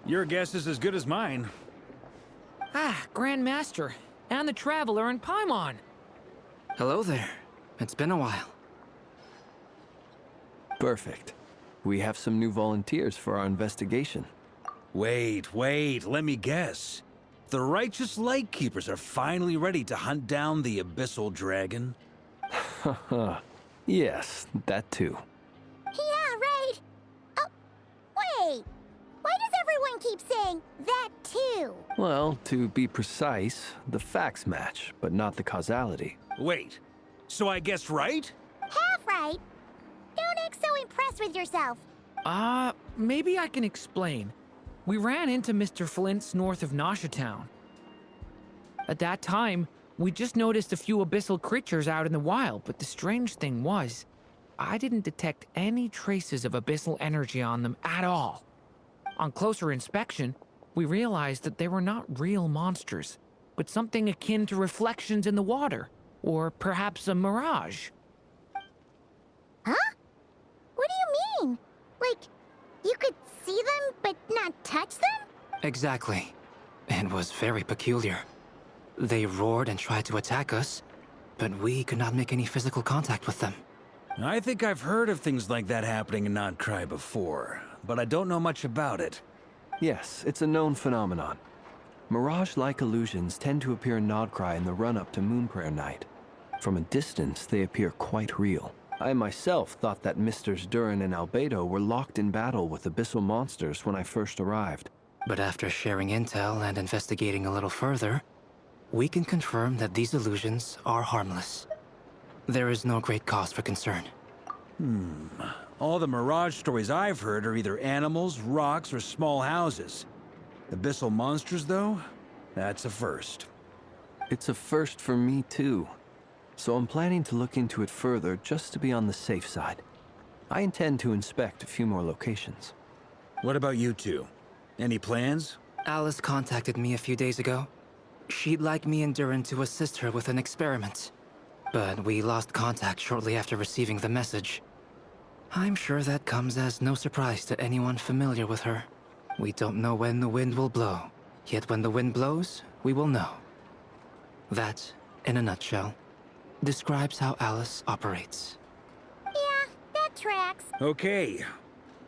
Your guess is as good as mine. Ah, Grand Master, and the Traveler in Paimon. Hello there. It's been a while. Perfect. We have some new volunteers for our investigation. Wait, let me guess. The righteous Lightkeepers are finally ready to hunt down the Abyssal Dragon? Haha. Yes, that too. Yeah, right. Oh, wait. Why does everyone keep saying that too? Well, to be precise, the facts match, but not the causality. Wait, so I guessed right? Half right. Don't act so impressed with yourself. Maybe I can explain. We ran into Mr. Flint's north of Nasha Town. At that time, we just noticed a few abyssal creatures out in the wild, but the strange thing was, I didn't detect any traces of abyssal energy on them at all. On closer inspection, we realized that they were not real monsters, but something akin to reflections in the water, or perhaps a mirage. Huh? What do you mean? Like, you could see them but not touch them? Exactly. It was very peculiar. They roared and tried to attack us, but we could not make any physical contact with them. I think I've heard of things like that happening in Nodcry before, but I don't know much about it. Yes, it's a known phenomenon. Mirage-like illusions tend to appear in Nodcry in the run-up to Moonprayer Night. From a distance, they appear quite real. I myself thought that Misters Durin and Albedo were locked in battle with abyssal monsters when I first arrived. But after sharing intel and investigating a little further, we can confirm that these illusions are harmless. There is no great cause for concern. All the Mirage stories I've heard are either animals, rocks, or small houses. Abyssal monsters, though? That's a first. It's a first for me, too. So I'm planning to look into it further just to be on the safe side. I intend to inspect a few more locations. What about you two? Any plans? Alice contacted me a few days ago. She'd like me and Durin to assist her with an experiment. But we lost contact shortly after receiving the message. I'm sure that comes as no surprise to anyone familiar with her. We don't know when the wind will blow, yet when the wind blows, we will know. That, in a nutshell, describes how Alice operates. Yeah, that tracks. Okay.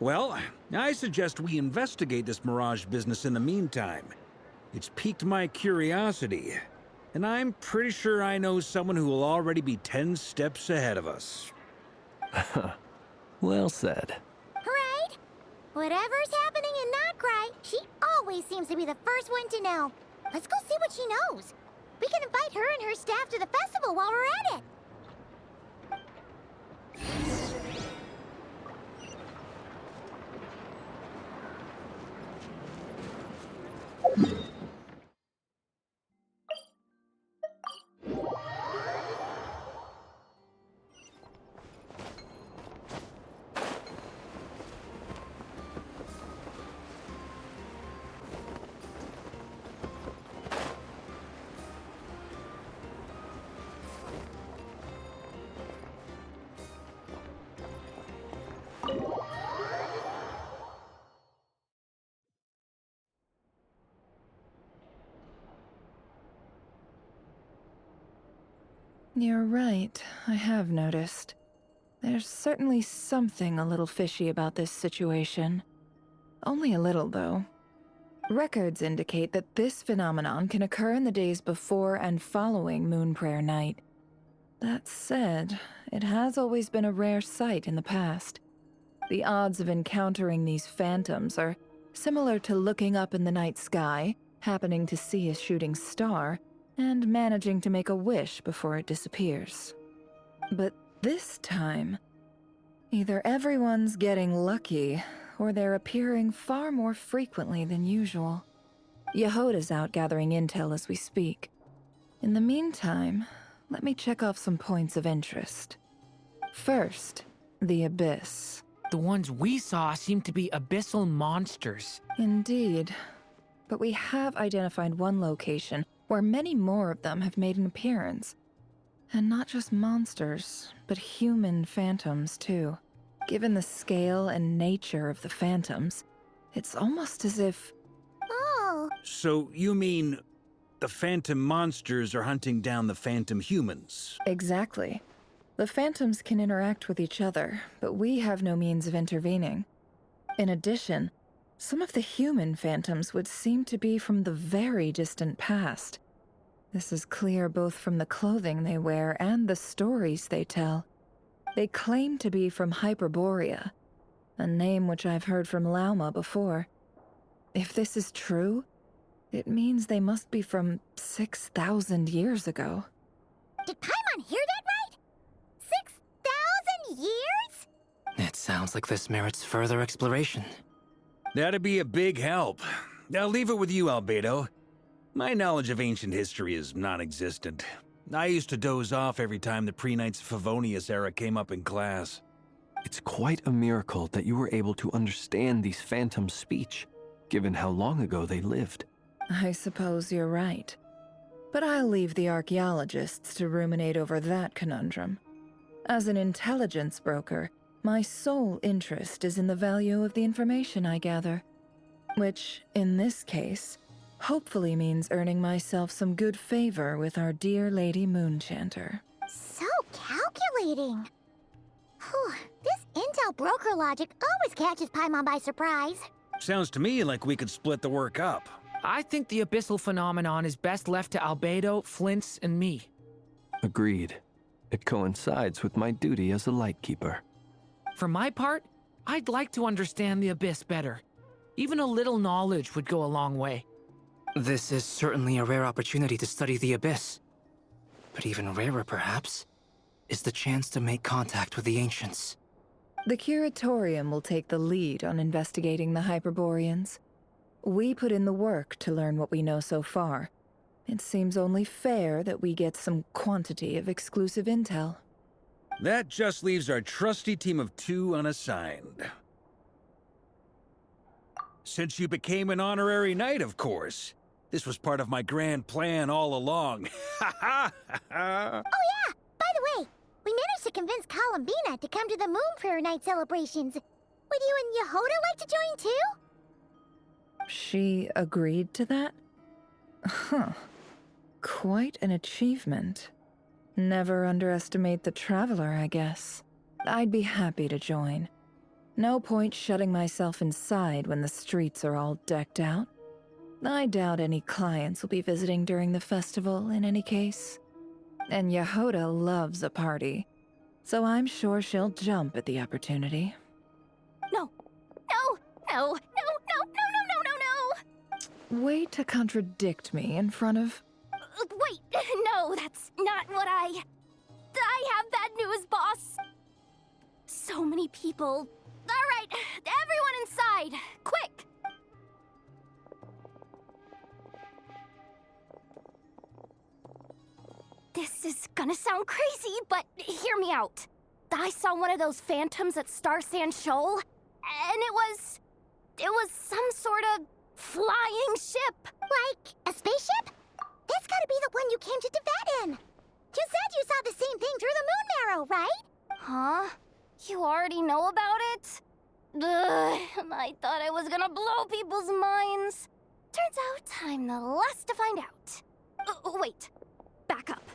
Well, I suggest we investigate this Mirage business in the meantime. It's piqued my curiosity, and I'm pretty sure I know someone who will already be 10 steps ahead of us. Well said. Right? Whatever's happening in Nodcry, she always seems to be the first one to know. Let's go see what she knows. We can invite her and her staff to the festival while we're at it. You're right, I have noticed. There's certainly something a little fishy about this situation. Only a little, though. Records indicate that this phenomenon can occur in the days before and following Moonprayer Night. That said, it has always been a rare sight in the past. The odds of encountering these phantoms are similar to looking up in the night sky, happening to see a shooting star, and managing to make a wish before it disappears. But this time, either everyone's getting lucky, or they're appearing far more frequently than usual. Yehoda's out gathering intel as we speak. In the meantime, let me check off some points of interest. First, the Abyss. The ones we saw seem to be abyssal monsters. Indeed. But we have identified one location where many more of them have made an appearance. And not just monsters, but human phantoms too. Given the scale and nature of the phantoms, it's almost as if So you mean the phantom monsters are hunting down the phantom humans? Exactly. The phantoms can interact with each other, but we have no means of intervening. In addition, some of the human phantoms would seem to be from the very distant past. This is clear both from the clothing they wear and the stories they tell. They claim to be from Hyperborea, a name which I've heard from Lauma before. If this is true, it means they must be from 6,000 years ago. Did Paimon hear that right? 6,000 years? It sounds like this merits further exploration. That'd be a big help. I'll leave it with you, Albedo. My knowledge of ancient history is non-existent. I used to doze off every time the pre-Knights of Favonius era came up in class. It's quite a miracle that you were able to understand these phantoms' speech, given how long ago they lived. I suppose you're right. But I'll leave the archaeologists to ruminate over that conundrum. As an intelligence broker, my sole interest is in the value of the information I gather. Which, in this case, hopefully means earning myself some good favor with our dear Lady Moonchanter. So calculating. Whew, this intel broker logic always catches Paimon by surprise. Sounds to me like we could split the work up. I think the abyssal phenomenon is best left to Albedo, Flint's, and me. Agreed. It coincides with my duty as a lightkeeper. For my part, I'd like to understand the abyss better. Even a little knowledge would go a long way. This is certainly a rare opportunity to study the abyss. But even rarer, perhaps, is the chance to make contact with the ancients. The Curatorium will take the lead on investigating the Hyperboreans. We put in the work to learn what we know so far. It seems only fair that we get some quantity of exclusive intel. That just leaves our trusty team of 2 unassigned. Since you became an honorary knight, of course. This was part of my grand plan all along. Ha ha ha! Oh yeah, by the way, we managed to convince Columbina to come to the Moon Prayer Night celebrations. Would you and Yehoda like to join too? She agreed to that? Huh. Quite an achievement. Never underestimate the traveler, I guess. I'd be happy to join. No point shutting myself inside when the streets are all decked out. I doubt any clients will be visiting during the festival in any case. And Yehoda loves a party, so I'm sure she'll jump at the opportunity. No. Way to contradict me in front of... Wait, no, that's not what I have bad news, boss. So many people. All right, everyone inside, quick. This is gonna sound crazy, but hear me out. I saw one of those phantoms at Star Sand Shoal, and it was some sort of flying ship. Like a spaceship? That's gotta be the one you came to Tibet in. You said you saw the same thing through the moon marrow, right? Huh? You already know about it? Ugh, I thought I was gonna blow people's minds. Turns out I'm the last to find out. Wait, back up.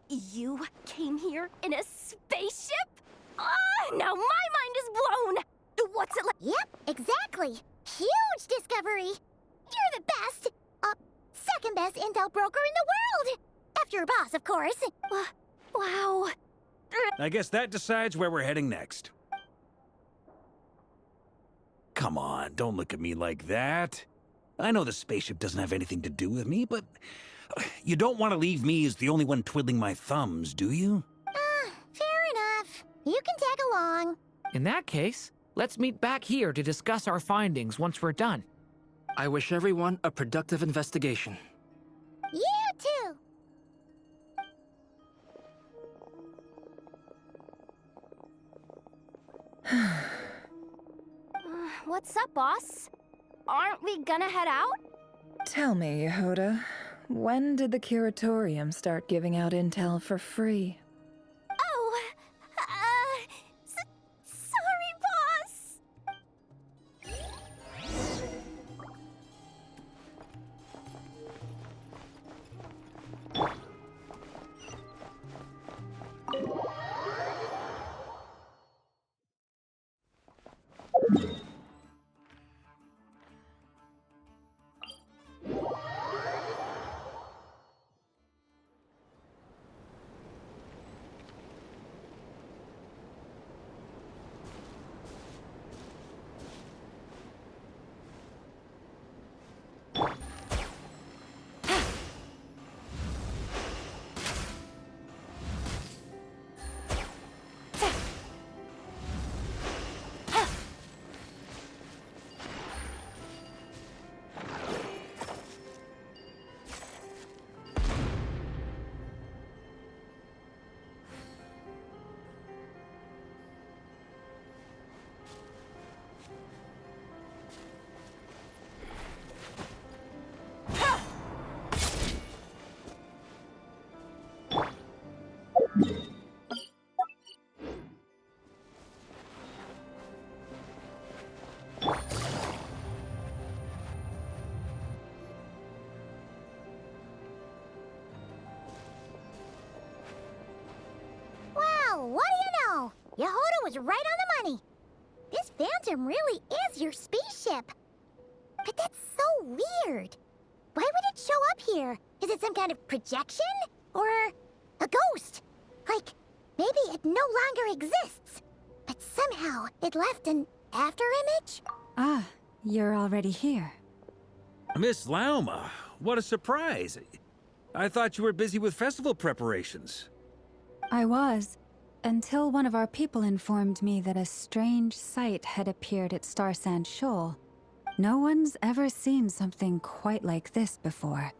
You came here in a spaceship? Now my mind is blown! What's it like? Yep, exactly. Huge discovery. You're the best, second best intel broker in the world. After your boss, of course. Wow. I guess that decides where we're heading next. Come on, don't look at me like that. I know the spaceship doesn't have anything to do with me, but you don't want to leave me as the only one twiddling my thumbs, do you? Fair enough. You can tag along. In that case, let's meet back here to discuss our findings once we're done. I wish everyone a productive investigation. You too. What's up, boss? Aren't we gonna head out? Tell me, Yehoda, when did the Curatorium start giving out intel for free? Oh, sorry, boss. Wow, what do you know? Yehoda was right on the money. This Phantom really is your spaceship. But that's so weird. Why would it show up here? Is it some kind of projection? Or a ghost? Like, maybe it no longer exists. But somehow it left an afterimage? Ah, you're already here. Miss Lauma, what a surprise. I thought you were busy with festival preparations. I was, until one of our people informed me that a strange sight had appeared at Star Sand Shoal. No one's ever seen something quite like this before.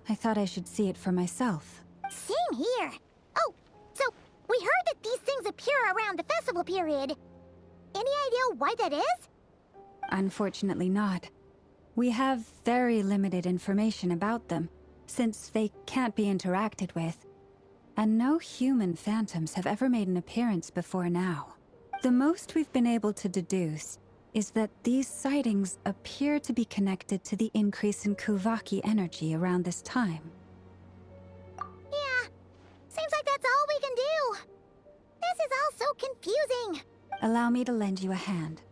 I thought I should see it for myself. Same here. Oh, so we heard that these things appear around the festival period. Any idea why that is? Unfortunately not. We have very limited information about them, since they can't be interacted with. And no human phantoms have ever made an appearance before now. The most we've been able to deduce is that these sightings appear to be connected to the increase in Kuvaki energy around this time. Yeah, seems like that's all we can do. This is all so confusing. Allow me to lend you a hand.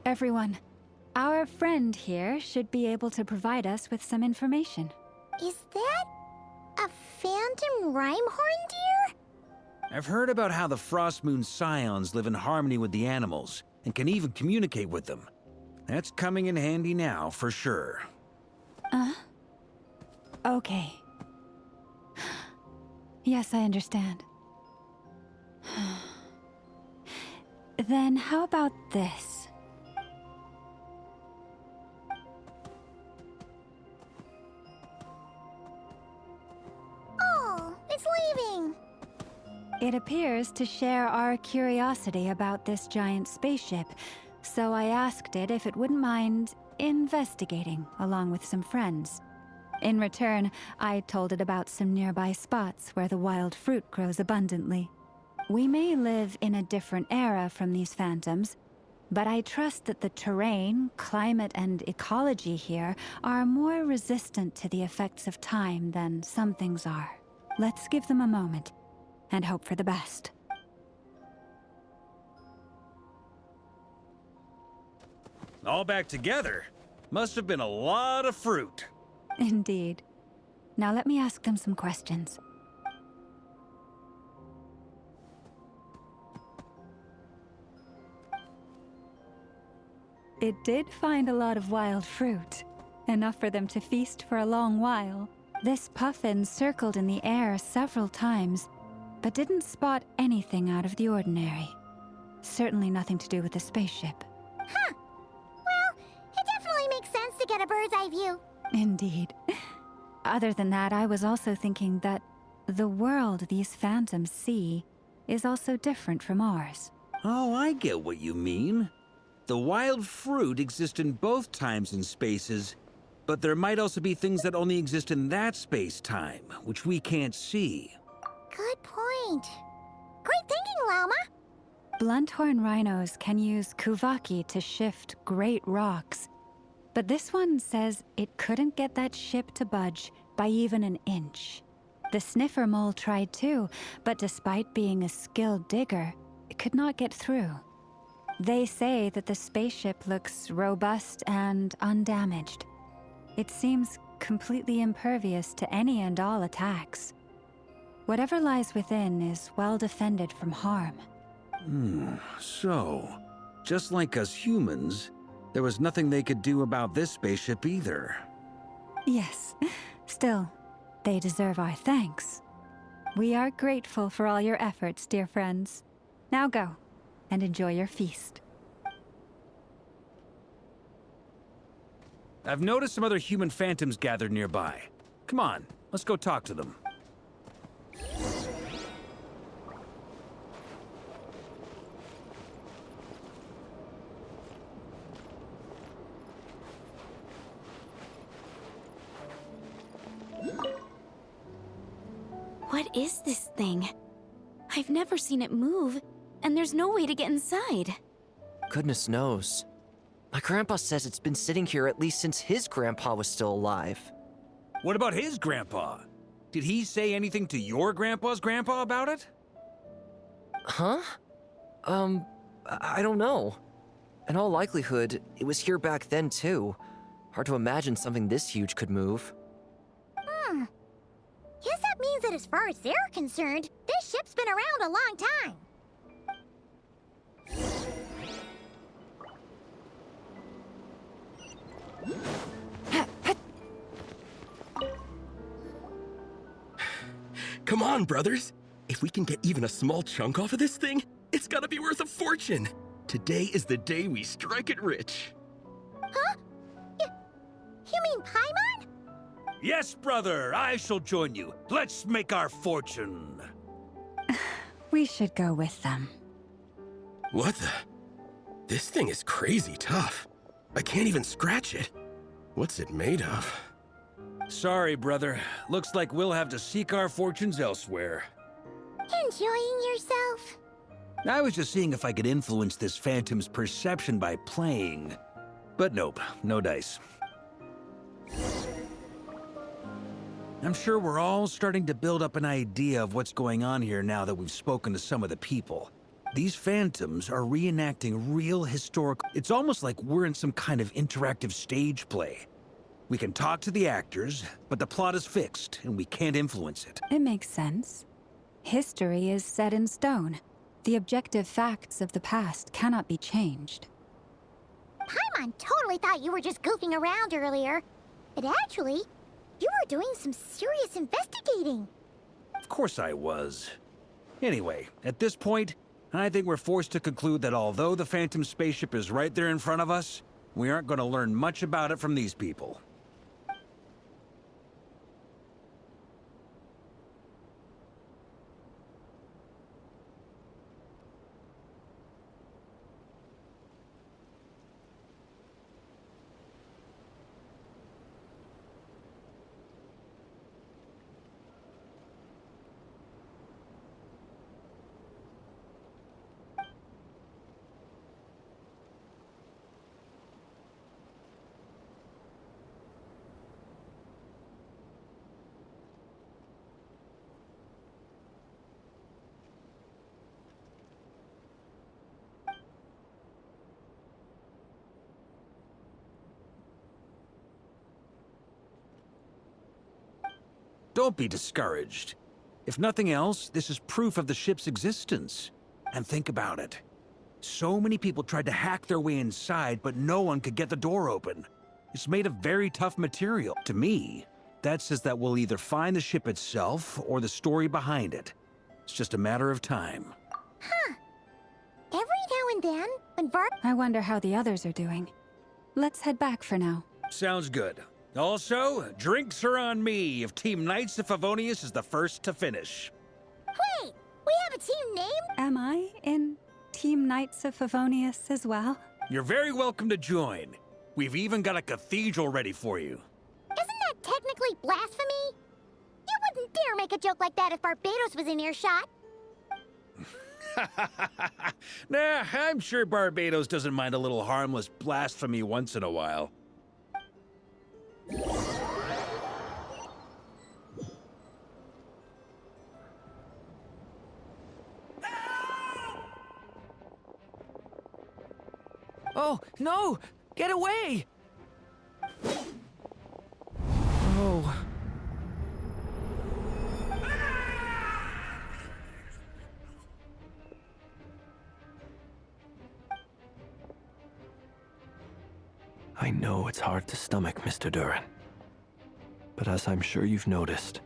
Everyone, our friend here should be able to provide us with some information. Is that a phantom Rhymehorn deer? I've heard about how the Frost Moon Scions live in harmony with the animals and can even communicate with them. That's coming in handy now, for sure. Okay. Yes, I understand. Then how about this? Oh, it's leaving. It appears to share our curiosity about this giant spaceship, so I asked it if it wouldn't mind investigating along with some friends. In return, I told it about some nearby spots where the wild fruit grows abundantly. We may live in a different era from these phantoms, but I trust that the terrain, climate, and ecology here are more resistant to the effects of time than some things are. Let's give them a moment and hope for the best. All back together? Must have been a lot of fruit. Indeed. Now let me ask them some questions. It did find a lot of wild fruit, enough for them to feast for a long while. This puffin circled in the air several times, but didn't spot anything out of the ordinary. Certainly nothing to do with the spaceship. Huh. Well, it definitely makes sense to get a bird's eye view. Indeed. Other than that, I was also thinking that the world these phantoms see is also different from ours. Oh, I get what you mean. The wild fruit exist in both times and spaces, But there might also be things that only exist in that space-time, which we can't see. Good point. Great thinking, Llama. Blunthorn rhinos can use kuvaki to shift great rocks. But this one says it couldn't get that ship to budge by even an inch. The sniffer mole tried too, but despite being a skilled digger, it could not get through. They say that the spaceship looks robust and undamaged. It seems completely impervious to any and all attacks. Whatever lies within is well defended from harm. So, just like us humans, there was nothing they could do about this spaceship either. Yes, still, they deserve our thanks. We are grateful for all your efforts, dear friends. Now go, and enjoy your feast. I've noticed some other human phantoms gathered nearby. Come on, let's go talk to them. What is this thing? I've never seen it move, and there's no way to get inside. Goodness knows. My grandpa says it's been sitting here at least since his grandpa was still alive. What about his grandpa? Did he say anything to your grandpa's grandpa about it? Huh? I don't know. In all likelihood, it was here back then too. Hard to imagine something this huge could move. Guess that means that as far as they're concerned, this ship's been around a long time. Come on, brothers. If we can get even a small chunk off of this thing, it's gotta be worth a fortune. Today is the day we strike it rich. Huh? You mean Paimon? Yes, brother, I shall join you. Let's make our fortune. We should go with them. What the? This thing is crazy tough. I can't even scratch it. What's it made of? Sorry, brother. Looks like we'll have to seek our fortunes elsewhere. Enjoying yourself? I was just seeing if I could influence this phantom's perception by playing. But nope, no dice. I'm sure we're all starting to build up an idea of what's going on here now that we've spoken to some of the people. These phantoms are reenacting real historical... It's almost like we're in some kind of interactive stage play. We can talk to the actors, but the plot is fixed, and we can't influence it. It makes sense. History is set in stone. The objective facts of the past cannot be changed. Paimon totally thought you were just goofing around earlier. But actually, you were doing some serious investigating. Of course I was. Anyway, at this point, I think we're forced to conclude that although the Phantom spaceship is right there in front of us, we aren't going to learn much about it from these people. Don't be discouraged. If nothing else, this is proof of the ship's existence. And think about it. So many people tried to hack their way inside, but no one could get the door open. It's made of very tough material. To me, that says that we'll either find the ship itself or the story behind it. It's just a matter of time. Huh. Every now and then, when I wonder how the others are doing. Let's head back for now. Sounds good. Also, drinks are on me if Team Knights of Favonius is the first to finish. Wait, we have a team name? Am I in Team Knights of Favonius as well? You're very welcome to join. We've even got a cathedral ready for you. technically blasphemy? You wouldn't dare make a joke like that if Barbados was in earshot. Nah, I'm sure Barbados doesn't mind a little harmless blasphemy once in a while. Oh, no! Get away! Oh. I know it's hard to stomach, Mr. Duran. But as I'm sure you've noticed,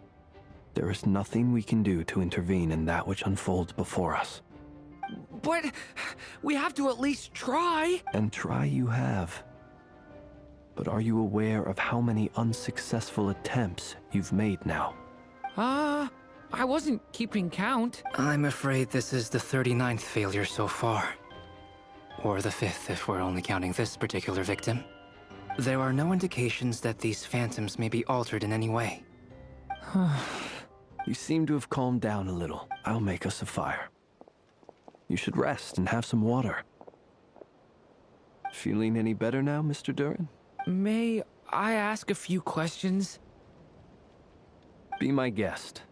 there is nothing we can do to intervene in that which unfolds before us. But we have to at least try. And try you have. But are you aware of how many unsuccessful attempts you've made now? I wasn't keeping count. I'm afraid this is the 39th failure so far. Or the 5th if we're only counting this particular victim. There are no indications that these phantoms may be altered in any way. You seem to have calmed down a little. I'll make us a fire. You should rest and have some water. Feeling any better now, Mr. Duran? May I ask a few questions? Be my guest.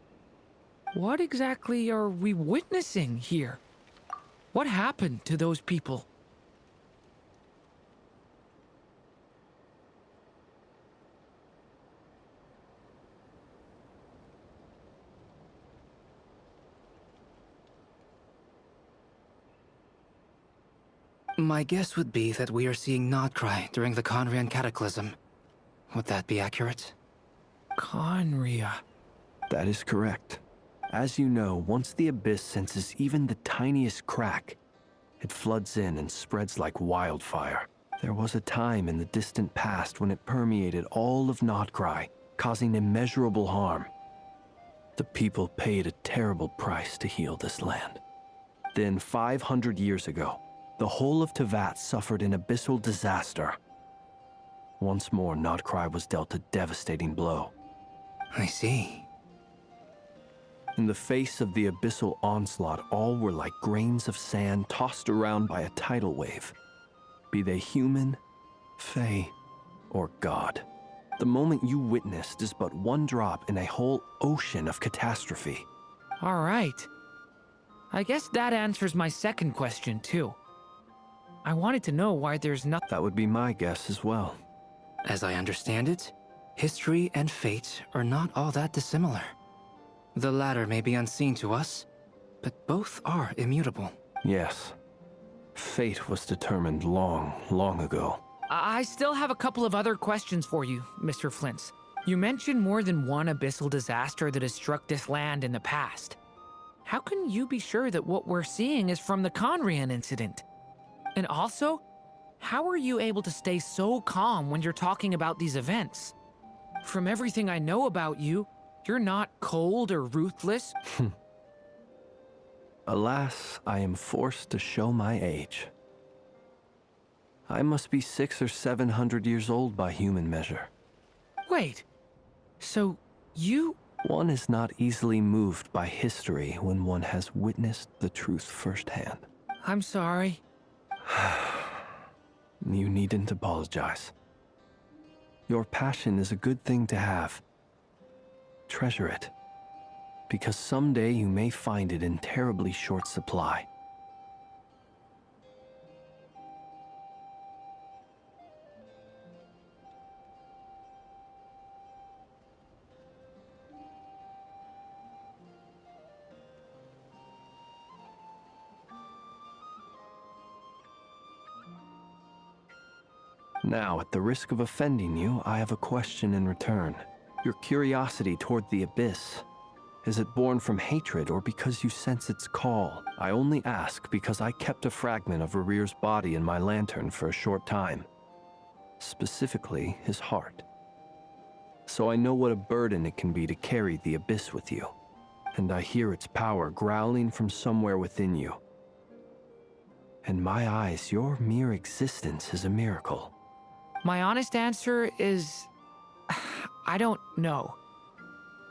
What exactly are we witnessing here? What happened to those people? My guess would be that we are seeing Nodcry during the Conrian Cataclysm. Would that be accurate? Conria. That is correct. As you know, once the Abyss senses even the tiniest crack, it floods in and spreads like wildfire. There was a time in the distant past when it permeated all of Nodcry, causing immeasurable harm. The people paid a terrible price to heal this land. Then, 500 years ago, the whole of Teyvat suffered an abyssal disaster. Once more, Nodcry was dealt a devastating blow. I see. In the face of the abyssal onslaught, all were like grains of sand tossed around by a tidal wave. Be they human, fae, or god. The moment you witnessed is but one drop in a whole ocean of catastrophe. All right. I guess that answers my second question, too. I wanted to know why there's nothing. That would be my guess as well. As I understand it, history and fate are not all that dissimilar. The latter may be unseen to us, but both are immutable. Yes. Fate was determined long, long ago. I still have a couple of other questions for you, Mr. Flint's. You mentioned more than one abyssal disaster that has struck this land in the past. How can you be sure that what we're seeing is from the Conrian incident? And also, how are you able to stay so calm when you're talking about these events? From everything I know about you, you're not cold or ruthless. Alas, I am forced to show my age. I must be 600 or 700 years old by human measure. Wait, so you... One is not easily moved by history when one has witnessed the truth firsthand. I'm sorry. You needn't apologize. Your passion is a good thing to have. Treasure it, because someday you may find it in terribly short supply. Now, at the risk of offending you, I have a question in return. Your curiosity toward the Abyss, is it born from hatred or because you sense its call? I only ask because I kept a fragment of Rere's body in my lantern for a short time. Specifically, his heart. So I know what a burden it can be to carry the Abyss with you. And I hear its power growling from somewhere within you. In my eyes, your mere existence is a miracle. My honest answer is... I don't know.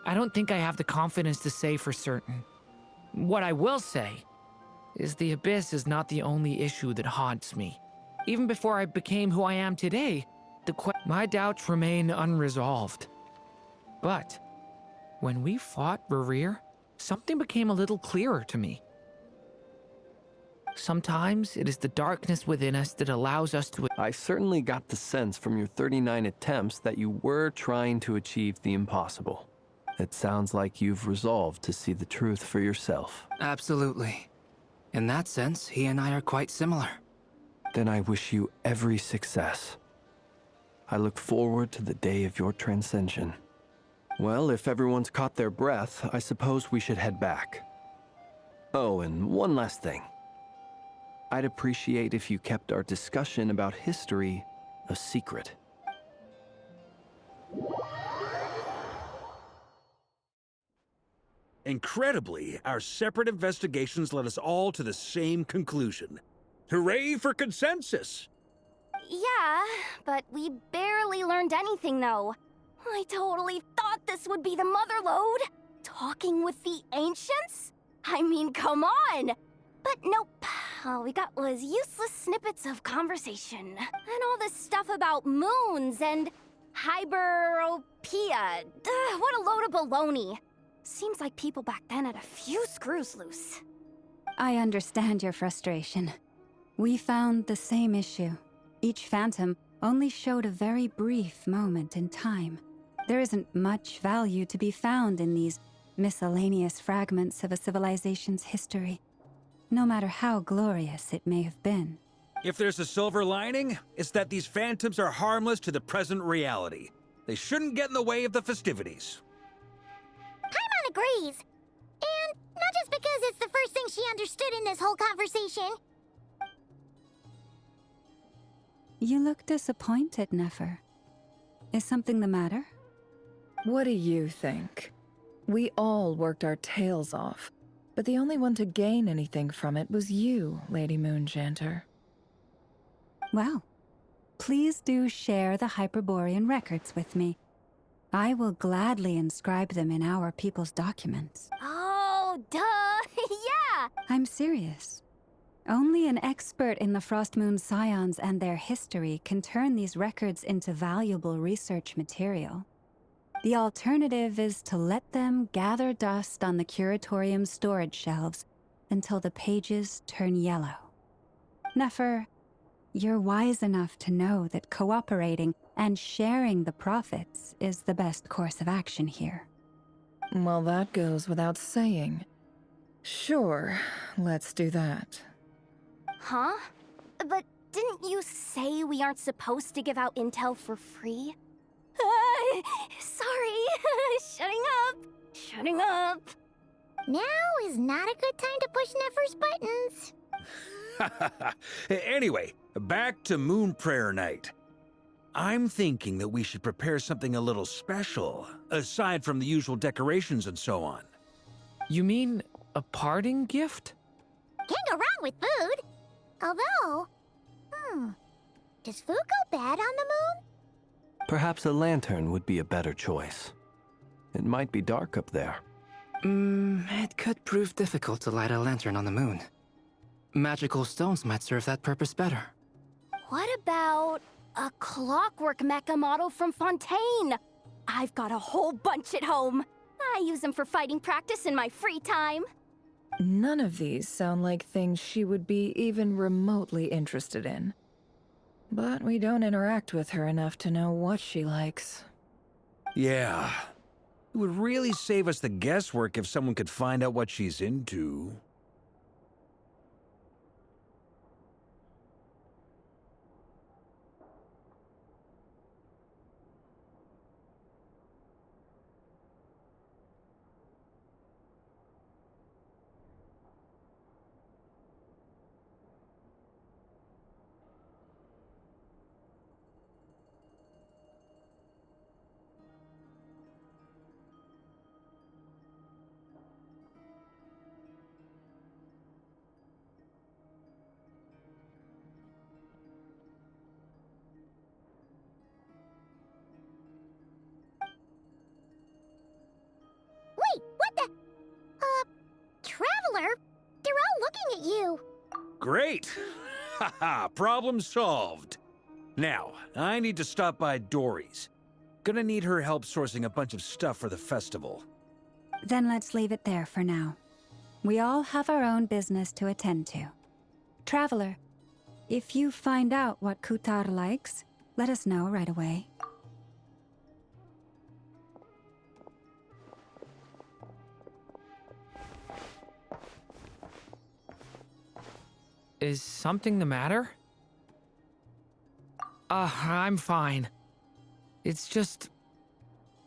I don't think I have the confidence to say for certain. What I will say is the Abyss is not the only issue that haunts me. Even before I became who I am today, my doubts remain unresolved. But when we fought Rerir, something became a little clearer to me. Sometimes it is the darkness within us that allows us to... I certainly got the sense from your 39 attempts that you were trying to achieve the impossible. It sounds like you've resolved to see the truth for yourself. Absolutely. In that sense, he and I are quite similar. Then I wish you every success. I look forward to the day of your transcension. Well, if everyone's caught their breath, I suppose we should head back. Oh, and one last thing. I'd appreciate if you kept our discussion about history a secret. Incredibly, our separate investigations led us all to the same conclusion. Hooray for consensus! Yeah, but we barely learned anything, though. I totally thought this would be the mother lode. Talking with the ancients? I mean, come on! But nope. All we got was useless snippets of conversation. And all this stuff about moons and hyperopia. What a load of baloney. Seems like people back then had a few screws loose. I understand your frustration. We found the same issue. Each phantom only showed a very brief moment in time. There isn't much value to be found in these miscellaneous fragments of a civilization's history, no matter how glorious it may have been. If there's a silver lining, it's that these phantoms are harmless to the present reality. They shouldn't get in the way of the festivities. Paimon agrees. And not just because it's the first thing she understood in this whole conversation. You look disappointed, Nefer. Is something the matter? What do you think? We all worked our tails off, but the only one to gain anything from it was you, Lady Moonjanter. Well, please do share the Hyperborean records with me. I will gladly inscribe them in our people's documents. Oh, duh! Yeah! I'm serious. Only an expert in the Frostmoon Scions and their history can turn these records into valuable research material. The alternative is to let them gather dust on the Curatorium's storage shelves until the pages turn yellow. Nefer, you're wise enough to know that cooperating and sharing the profits is the best course of action here. Well, that goes without saying. Sure, let's do that. Huh? But didn't you say we aren't supposed to give out intel for free? Sorry. Shutting up. Now is not a good time to push Nefer's buttons. Anyway, back to Moon Prayer Night. I'm thinking that we should prepare something a little special, aside from the usual decorations and so on. You mean a parting gift? Can't go wrong with food. Although, does food go bad on the moon? Perhaps a lantern would be a better choice. It might be dark up there. It could prove difficult to light a lantern on the moon. Magical stones might serve that purpose better. What about a clockwork mecha model from Fontaine? I've got a whole bunch at home. I use them for fighting practice in my free time. None of these sound like things she would be even remotely interested in. But we don't interact with her enough to know what she likes. Yeah. It would really save us the guesswork if someone could find out what she's into. Traveler, they're all looking at you. Great! Haha, problem solved. Now, I need to stop by Dory's. Gonna need her help sourcing a bunch of stuff for the festival. Then let's leave it there for now. We all have our own business to attend to. Traveler, if you find out what Kutar likes, let us know right away. Is something the matter? I'm fine. It's just...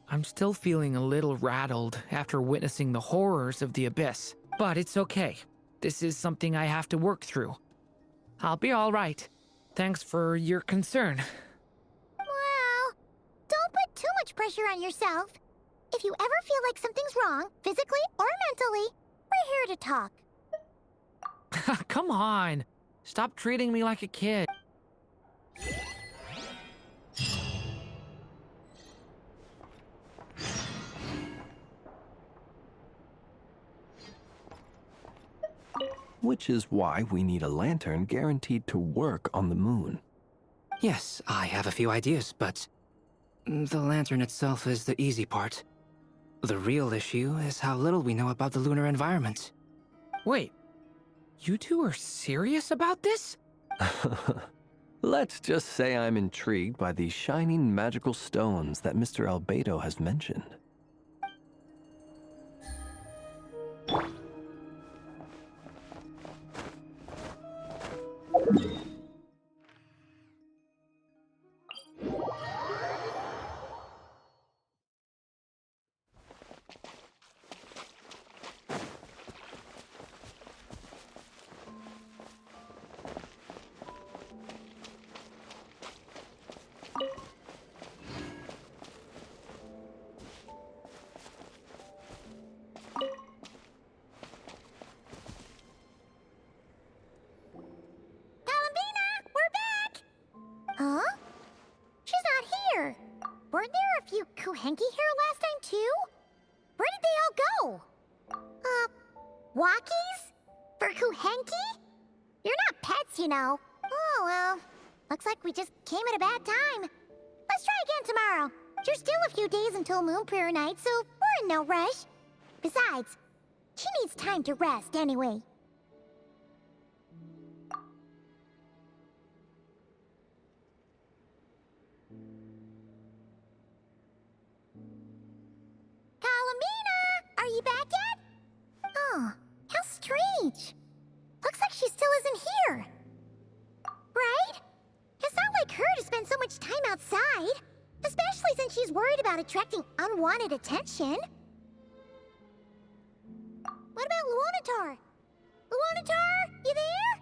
I'm still feeling a little rattled after witnessing the horrors of the Abyss. But it's okay. This is something I have to work through. I'll be all right. Thanks for your concern. Well, don't put too much pressure on yourself. If you ever feel like something's wrong, physically or mentally, we're here to talk. Come on. Stop treating me like a kid. Which is why we need a lantern guaranteed to work on the moon. Yes, I have a few ideas, but the lantern itself is the easy part. The real issue is how little we know about the lunar environment. Wait. You two are serious about this? Let's just say I'm intrigued by these shining magical stones that Mr. Albedo has mentioned. Huh? She's not here. Weren't there a few Kuhenki here last time, too? Where did they all go? Walkies? For Kuhenki? You're not pets, you know. Oh, well. Looks like we just came at a bad time. Let's try again tomorrow. There's still a few days until Moon Prayer Night, so we're in no rush. Besides, she needs time to rest anyway. Kalamina! Are you back yet? Oh, how strange. Looks like she still isn't here. Right? It's not like her to spend so much time outside. Especially since she's worried about attracting unwanted attention. What about Luonatar? Luonatar, you there?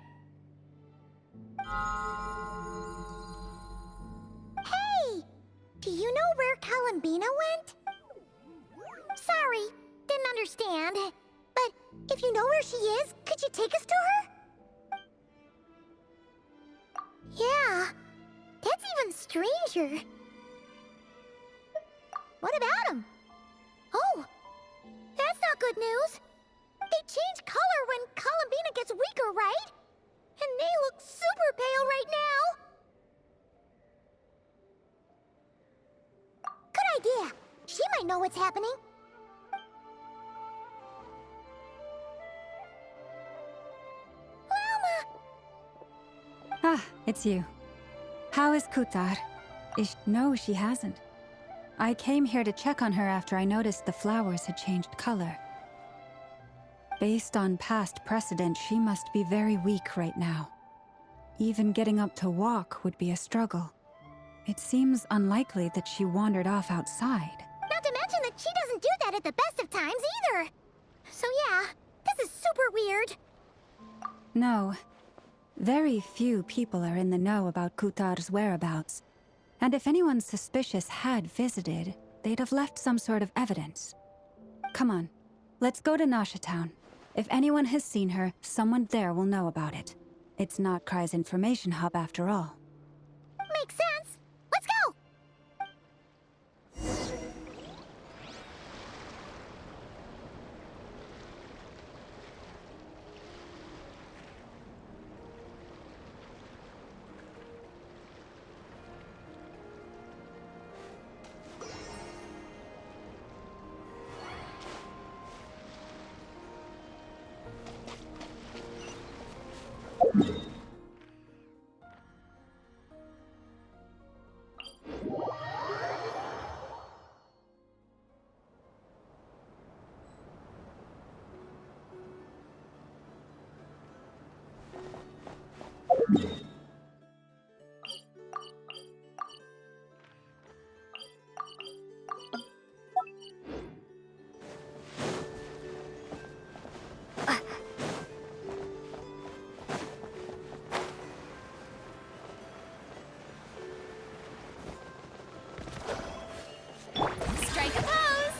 Hey! Do you know where Kalambina went? Sorry, didn't understand. But if you know where she is, could you take us to her? Yeah, that's even stranger. What about him? Oh, that's not good news. They change color when Kalambina gets weaker, right? And they look super pale right now. Good idea. She might know what's happening. Ah, it's you. How is Kutar? No, she hasn't. I came here to check on her after I noticed the flowers had changed color. Based on past precedent, she must be very weak right now. Even getting up to walk would be a struggle. It seems unlikely that she wandered off outside. Not to mention that she doesn't do that at the best of times either. So yeah, this is super weird. No. Very few people are in the know about Kutar's whereabouts. And if anyone suspicious had visited, they'd have left some sort of evidence. Come on, let's go to Nasha Town. If anyone has seen her, someone there will know about it. It's not Kry's information hub after all. Makes sense. Let's go! Strike a pose!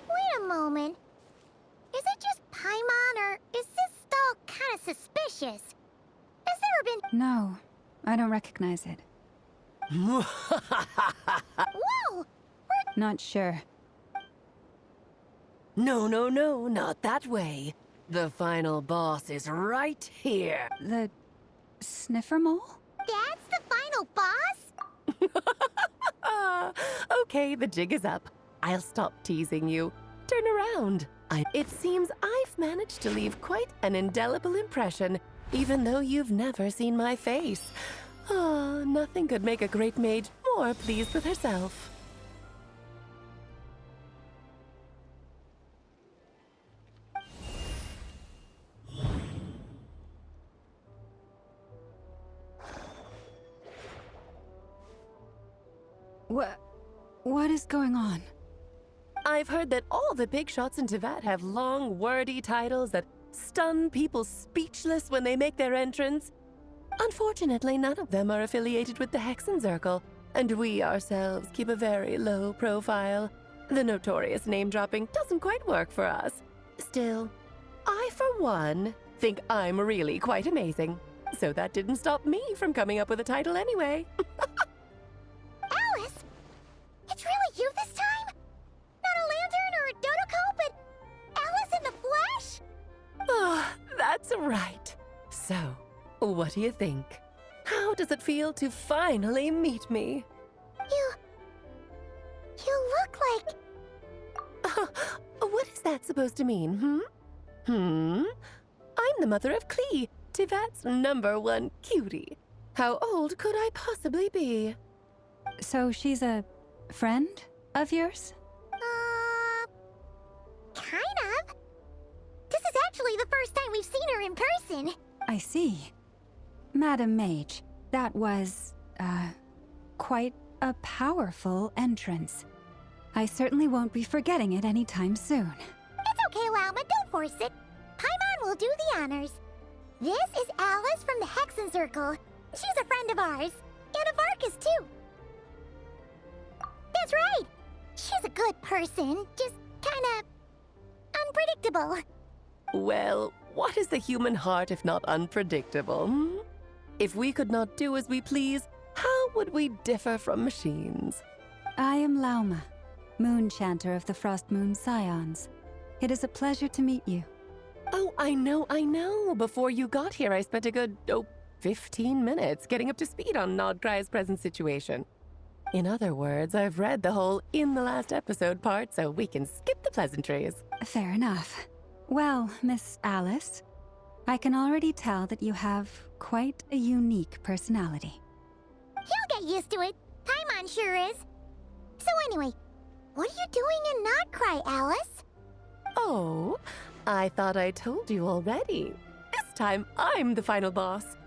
Wait a moment. Is it just Paimon, or is this doll kind of suspicious? Has there been... No, I don't recognize it. Whoa! Not sure. No, no, no, not that way. The final boss is right here. The sniffer mole? That's the final boss? Okay, the jig is up. I'll stop teasing you. Turn around. It seems I've managed to leave quite an indelible impression, even though you've never seen my face. Ah, nothing could make a great mage more pleased with herself. What is going on? I've heard that all the big shots in Teyvat have long, wordy titles that stun people speechless when they make their entrance. Unfortunately, none of them are affiliated with the Hexenzirkel, and we ourselves keep a very low profile. The notorious name-dropping doesn't quite work for us. Still, I, for one, think I'm really quite amazing. So that didn't stop me from coming up with a title anyway. Alice? It's really you this time? Not a lantern or a Dodoko, but Alice in the flesh? Oh, that's right. So, what do you think? How does it feel to finally meet me? You look like... What is that supposed to mean, I'm the mother of Klee, Teyvat's #1 cutie. How old could I possibly be? So she's a friend of yours? Kind of. This is actually the first time we've seen her in person. I see. Madam Mage, that was, quite a powerful entrance. I certainly won't be forgetting it anytime soon. It's okay, Lauma, don't force it. Paimon will do the honors. This is Alice from the Hexenzirkel. She's a friend of ours. And of Arcus, too. That's right. She's a good person, just kinda... unpredictable. Well, what is the human heart if not unpredictable, If we could not do as we please, how would we differ from machines? I am Lauma, Moon Chanter of the Frost Moon Scions. It is a pleasure to meet you. Oh, I know. Before you got here, I spent a good, 15 minutes getting up to speed on Nodcry's present situation. In other words, I've read the whole in the last episode part, so we can skip the pleasantries. Fair enough. Well, Miss Alice, I can already tell that you have quite a unique personality. He'll get used to it. Paimon sure is. So anyway, what are you doing in Nodcry, Alice? Oh, I thought I told you already. This time, I'm the final boss.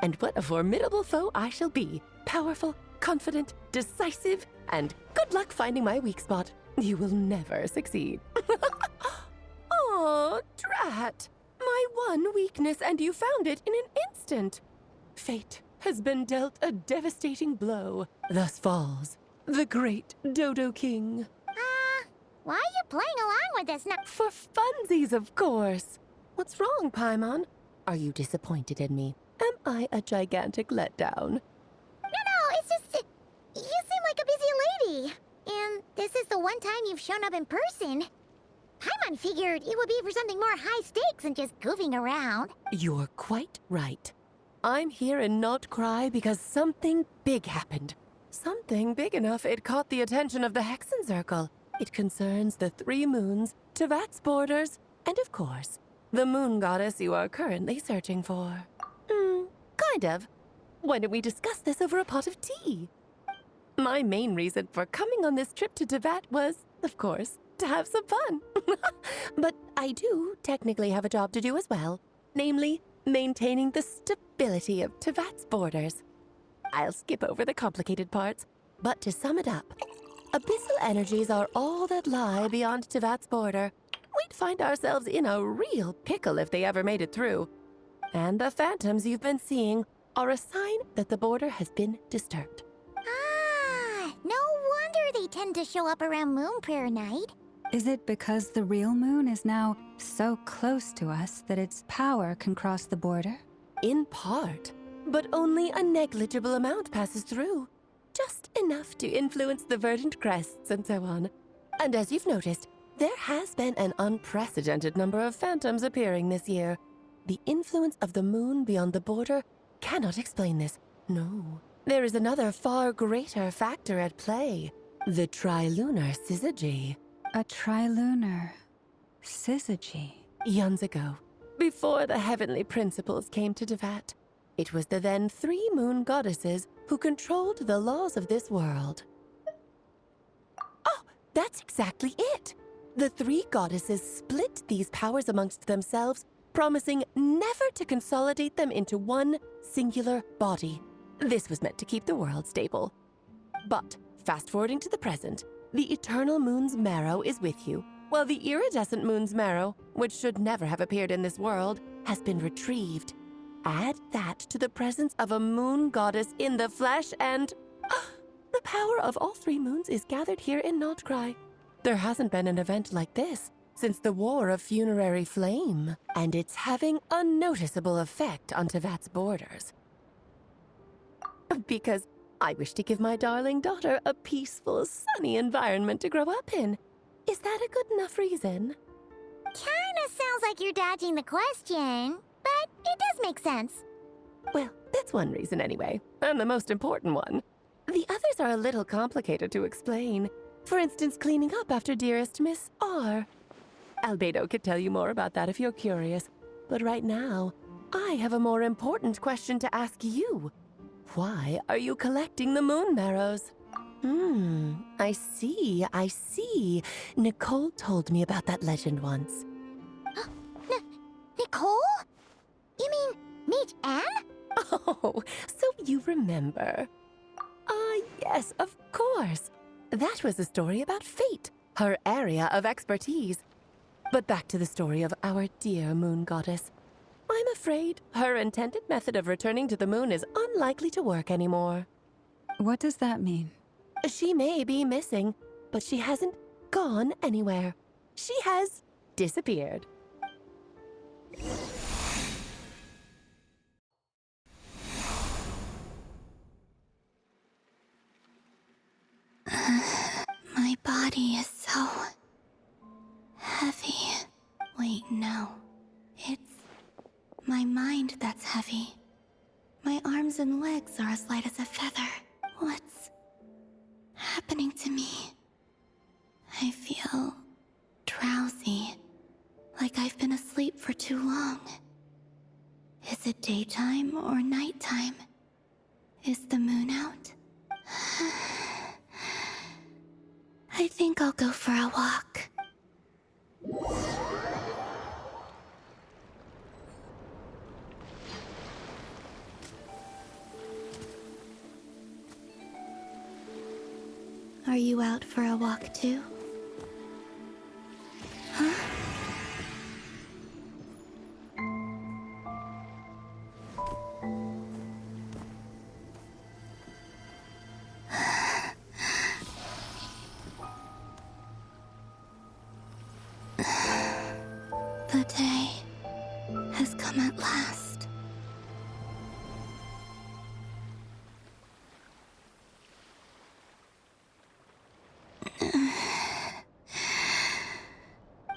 And what a formidable foe I shall be. Powerful, confident, decisive, and good luck finding my weak spot. You will never succeed. Oh, drat! My one weakness, and you found it in an instant. Fate has been dealt a devastating blow. Thus falls the great Dodo King. Why are you playing along with us now? For funsies, of course. What's wrong, Paimon? Are you disappointed in me? Am I a gigantic letdown? No, it's just... you seem like a busy lady. And this is the one time you've shown up in person. Paimon figured it would be for something more high stakes than just goofing around. You're quite right. I'm here in Nodcry because something big happened. Something big enough it caught the attention of the Hexen Circle. It concerns the 3 moons, Tevat's borders, and of course, the moon goddess you are currently searching for. Kind of. Why don't we discuss this over a pot of tea? My main reason for coming on this trip to Tevat was, of course, to have some fun. But I do technically have a job to do as well, namely, maintaining the stability of Tevat's borders. I'll skip over the complicated parts, but to sum it up, abyssal energies are all that lie beyond Tevat's border. We'd find ourselves in a real pickle if they ever made it through. And the phantoms you've been seeing are a sign that the border has been disturbed. Ah, no wonder they tend to show up around Moon Prayer Night. Is it because the real moon is now so close to us that its power can cross the border? In part, but only a negligible amount passes through. Just enough to influence the verdant crests and so on. And as you've noticed, there has been an unprecedented number of phantoms appearing this year. The influence of the moon beyond the border cannot explain this. No. There is another far greater factor at play. The trilunar syzygy. A trilunar syzygy. Eons ago, before the heavenly principles came to Tevat, it was the then 3 moon goddesses who controlled the laws of this world. Oh, that's exactly it! The 3 goddesses split these powers amongst themselves, promising never to consolidate them into one singular body. This was meant to keep the world stable. But, fast-forwarding to the present, the eternal moon's marrow is with you, while the iridescent moon's marrow, which should never have appeared in this world, has been retrieved. Add that to the presence of a moon goddess in the flesh and... the power of all 3 moons is gathered here in Notcry. There hasn't been an event like this since the War of Funerary Flame, and it's having a noticeable effect on Tevat's borders. Because I wish to give my darling daughter a peaceful, sunny environment to grow up in. Is that a good enough reason? Kinda sounds like you're dodging the question, but it does make sense. Well, that's one reason anyway, and the most important one. The others are a little complicated to explain. For instance, cleaning up after dearest Miss R. Albedo could tell you more about that if you're curious, but right now, I have a more important question to ask you. Why are you collecting the moon marrows? I see. Nicole told me about that legend once. Nicole? You mean Meet Anne? Oh, so you remember. Yes, of course. That was a story about fate, her area of expertise. But back to the story of our dear moon goddess. I'm afraid her intended method of returning to the moon is unlikely to work anymore. What does that mean? She may be missing, but she hasn't gone anywhere. She has disappeared. My body is so heavy. Wait, no. It's my mind that's heavy. My arms and legs are as light as a feather. What's happening to me? I feel drowsy, like I've been asleep for too long. Is it daytime or nighttime? Is the moon out? I think I'll go for a walk. Are you out for a walk too? Huh? The day has come at last.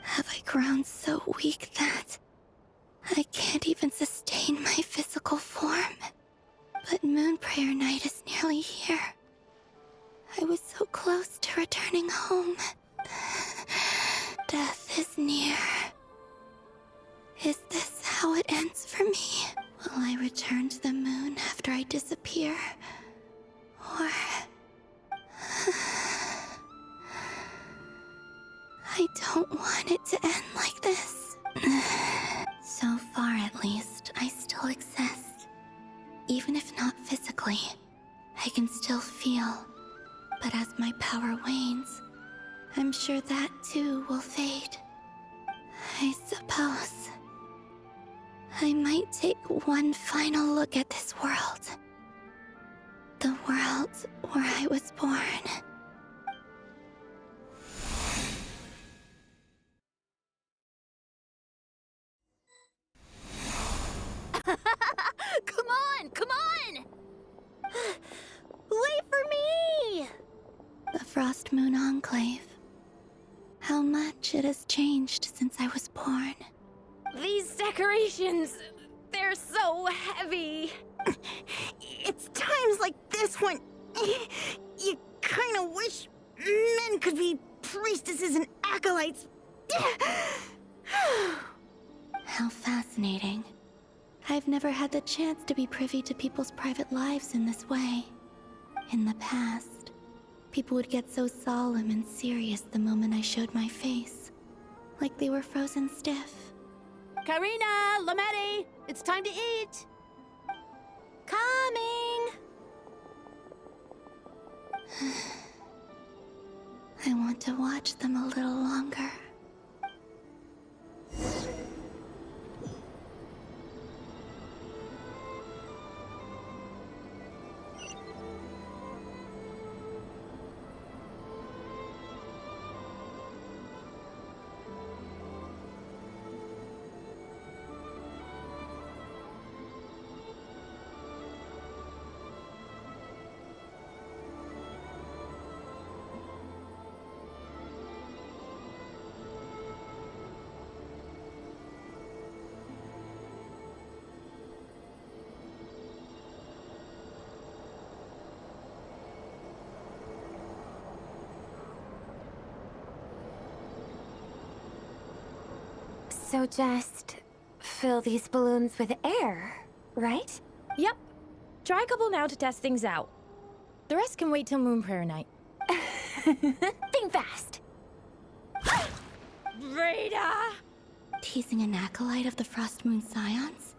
Have I grown so weak that I can't even sustain my physical form? But Moon Prayer Night is nearly here. home. Death is near. Is this how it ends for me? Will I return to the moon after I disappear? Or... I don't want it to end like this. So far, at least, I still exist. Even if not physically, I can still feel. But as my power wanes, I'm sure that too will fade. I suppose I might take one final look at this world. The world where I was born. Come on! Come on! Wait for me! The Frost Moon Enclave. How much it has changed since I was born. These decorations, they're so heavy. It's times like this when you kind of wish men could be priestesses and acolytes. How fascinating. I've never had the chance to be privy to people's private lives in this way. In the past, people would get so solemn and serious the moment I showed my face. Like they were frozen stiff. Karina, Lametti, it's time to eat. Coming. I want to watch them a little longer. So just fill these balloons with air, right? Yep. Try a couple now to test things out. The rest can wait till Moon Prayer night. Think fast. Rita! Teasing an acolyte of the Frost Moon Scions?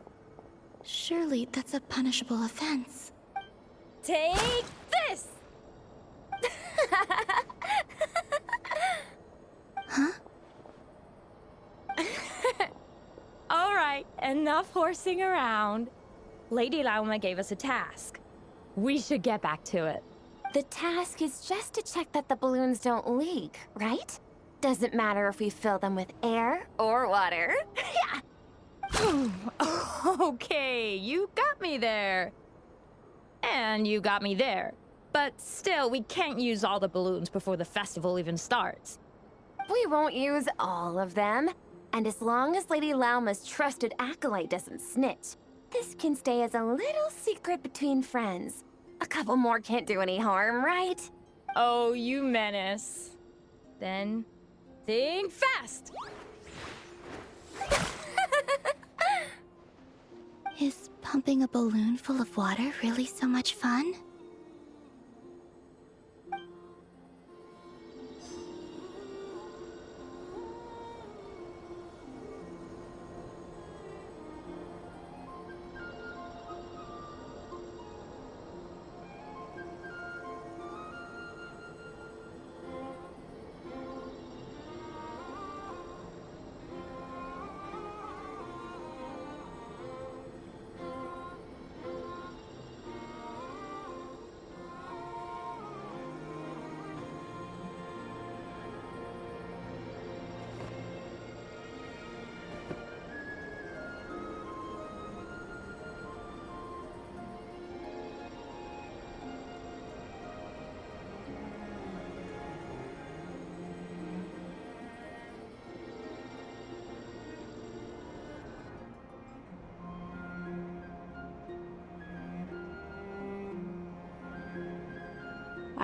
Surely that's a punishable offense. Take this! Huh? All right, enough horsing around. Lady Lauma gave us a task. We should get back to it. The task is just to check that the balloons don't leak, right? Doesn't matter if we fill them with air or water. Yeah. Okay, you got me there. And you got me there. But still, we can't use all the balloons before the festival even starts. We won't use all of them. And as long as Lady Lauma's trusted acolyte doesn't snitch, this can stay as a little secret between friends. A couple more can't do any harm, right? Oh, you menace. Then, think fast! Is pumping a balloon full of water really so much fun?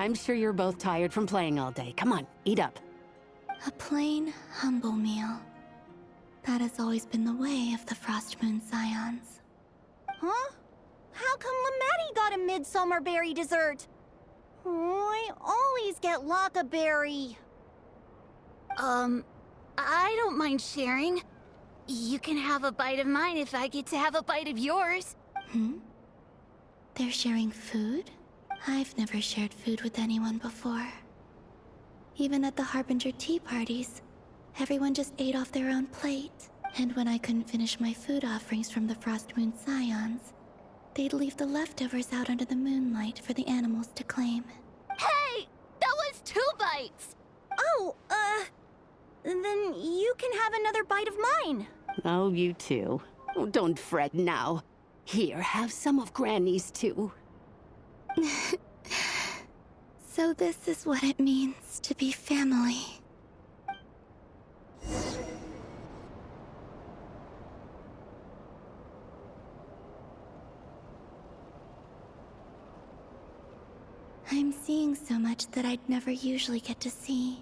I'm sure you're both tired from playing all day. Come on, eat up. A plain, humble meal. That has always been the way of the Frost Moon Scions. Huh? How come Lamatti got a midsummer berry dessert? Oh, I always get Lockaberry. I don't mind sharing. You can have a bite of mine if I get to have a bite of yours. They're sharing food? I've never shared food with anyone before. Even at the Harbinger tea parties, everyone just ate off their own plate. And when I couldn't finish my food offerings from the Frost Moon Scions, they'd leave the leftovers out under the moonlight for the animals to claim. Hey! That was 2 bites! Oh, then you can have another bite of mine. Oh, you too. Oh, don't fret now. Here, have some of Granny's too. So this is what it means to be family. I'm seeing so much that I'd never usually get to see.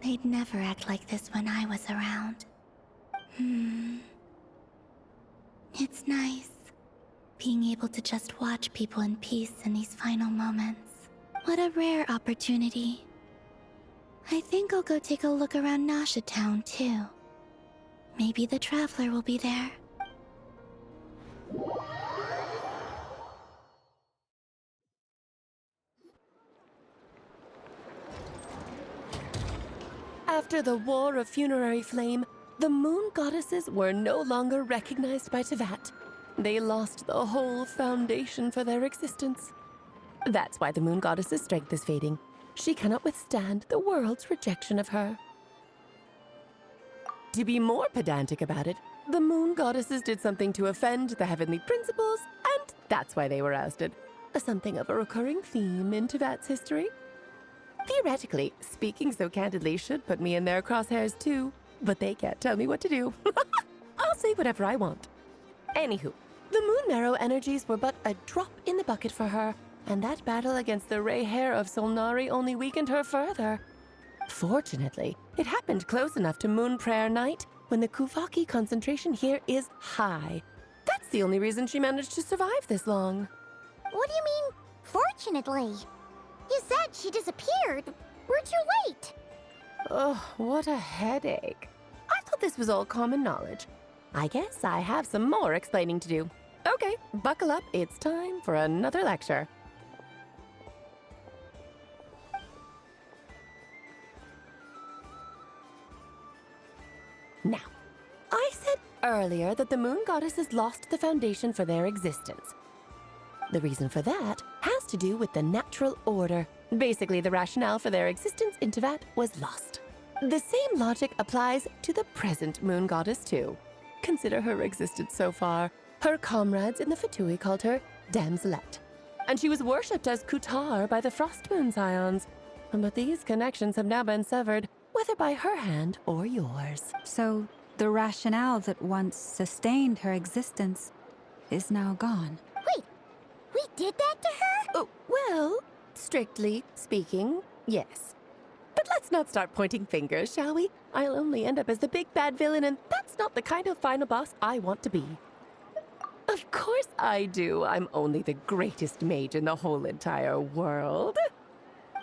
They'd never act like this when I was around. It's nice, being able to just watch people in peace in these final moments. What a rare opportunity. I think I'll go take a look around Nasha Town, too. Maybe the Traveler will be there. After the War of Funerary Flame, the Moon Goddesses were no longer recognized by Teyvat. They lost the whole foundation for their existence. That's why the Moon Goddess's strength is fading. She cannot withstand the world's rejection of her. To be more pedantic about it, the Moon Goddesses did something to offend the heavenly principles, and that's why they were ousted. Something of a recurring theme in Teyvat's history. Theoretically, speaking so candidly should put me in their crosshairs too, but they can't tell me what to do. I'll say whatever I want. Anywho, the Moon Marrow energies were but a drop in the bucket for her, and that battle against the Ray Hair of Solnari only weakened her further. Fortunately, it happened close enough to Moon Prayer Night when the Kuvaki concentration here is high. That's the only reason she managed to survive this long. What do you mean, fortunately? You said she disappeared. We're too late. Oh, what a headache. I thought this was all common knowledge. I guess I have some more explaining to do. Okay, buckle up. It's time for another lecture. Now, I said earlier that the Moon Goddesses lost the foundation for their existence. The reason for that has to do with the natural order. Basically, the rationale for their existence in Teyvat was lost. The same logic applies to the present Moon Goddess, too. Consider her existence so far. Her comrades in the Fatui called her Damselette, and she was worshipped as Kutar by the Frost Moon Scions. But these connections have now been severed, whether by her hand or yours. So, the rationale that once sustained her existence is now gone. Wait, we did that to her? Oh, well, strictly speaking, yes. But let's not start pointing fingers, shall we? I'll only end up as the big bad villain, and that's not the kind of final boss I want to be. Of course I do. I'm only the greatest mage in the whole entire world.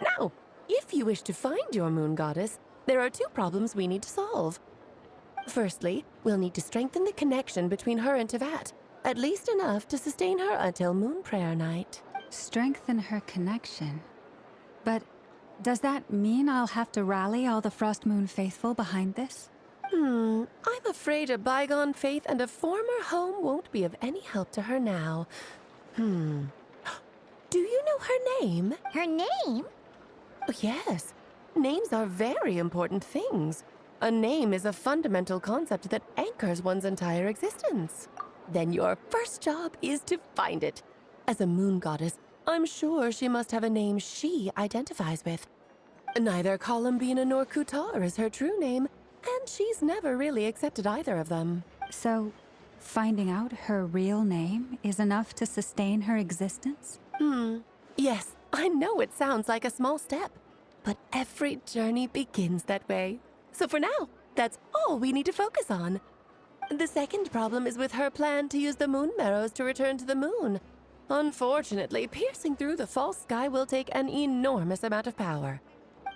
Now, if you wish to find your Moon Goddess, there are 2 problems we need to solve. Firstly, we'll need to strengthen the connection between her and Teyvat, at least enough to sustain her until Moon Prayer Night. Strengthen her connection. But does that mean I'll have to rally all the Frost Moon faithful behind this? I'm afraid a bygone faith and a former home won't be of any help to her now. Do you know her name? Her name? Oh, yes. Names are very important things. A name is a fundamental concept that anchors one's entire existence. Then your first job is to find it. As a Moon Goddess, I'm sure she must have a name she identifies with. Neither Columbina nor Kutar is her true name, and she's never really accepted either of them. So, finding out her real name is enough to sustain her existence? Yes, I know it sounds like a small step, but every journey begins that way. So for now, that's all we need to focus on. The second problem is with her plan to use the moon marrows to return to the moon. Unfortunately, piercing through the false sky will take an enormous amount of power.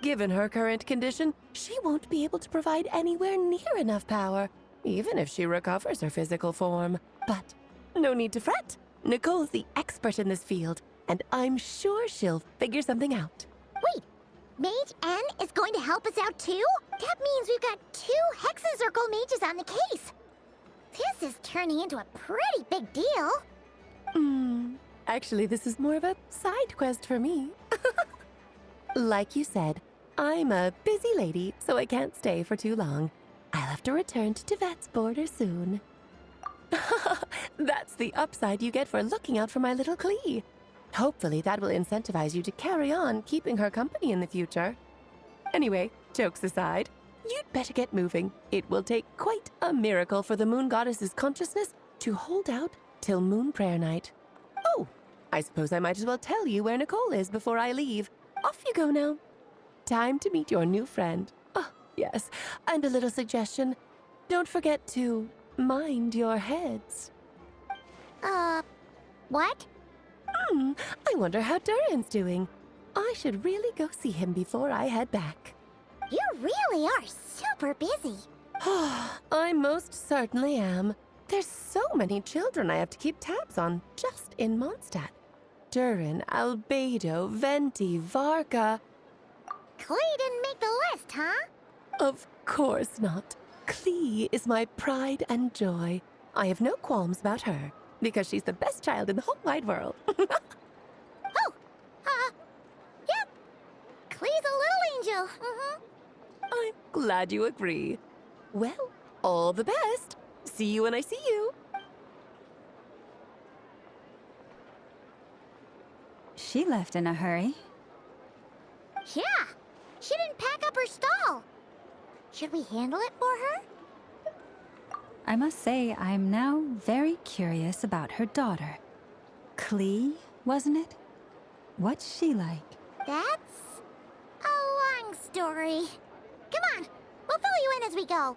Given her current condition, she won't be able to provide anywhere near enough power, even if she recovers her physical form. But no need to fret. Nicole's the expert in this field, and I'm sure she'll figure something out. Wait, Mage N is going to help us out too? That means we've got 2 Hexacircle mages on the case. This is turning into a pretty big deal. Actually, this is more of a side quest for me. Like you said, I'm a busy lady, so I can't stay for too long. I'll have to return to Tevet's border soon. That's the upside you get for looking out for my little Klee. Hopefully that will incentivize you to carry on keeping her company in the future. Anyway, jokes aside, you'd better get moving. It will take quite a miracle for the moon goddess's consciousness to hold out till moon prayer night. Oh, I suppose I might as well tell you where Nicole is before I leave. Off you go now. Time to meet your new friend. Oh, yes, and a little suggestion. Don't forget to mind your heads. What? I wonder how Durin's doing. I should really go see him before I head back. You really are super busy. I most certainly am. There's so many children I have to keep tabs on just in Mondstadt. Durin, Albedo, Venti, Varka. Klee didn't make the list, huh? Of course not. Klee is my pride and joy. I have no qualms about her, because she's the best child in the whole wide world. Yep. Klee's a little angel. I'm glad you agree. Well, all the best. See you when I see you. She left in a hurry. Yeah, she didn't pack up her stall. Should we handle it for her? I must say, I'm now very curious about her daughter. Klee, wasn't it? What's she like? That's a long story. Come on, we'll fill you in as we go.